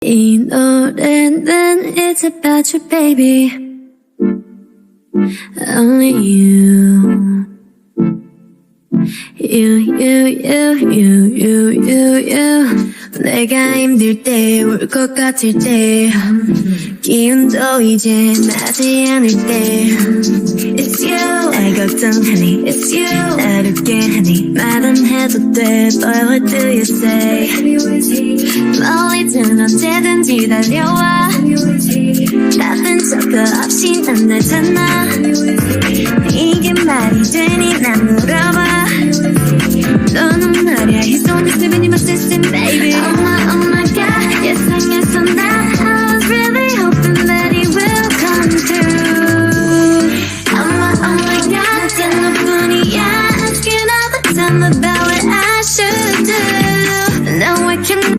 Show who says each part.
Speaker 1: 이 노래는 It's about you baby Only you You 내가 힘들 때 울 것 같을 때 기운도 이제 나지 않을 때 It's you 날 걱정하니 It's you 날 웃게 하니 말은 해도 돼 Boy what do you say 멀리든 언제든지 달려와 다른 척도 없이 난 날 찾나 이게 말이 되니 난 물어봐 너는 날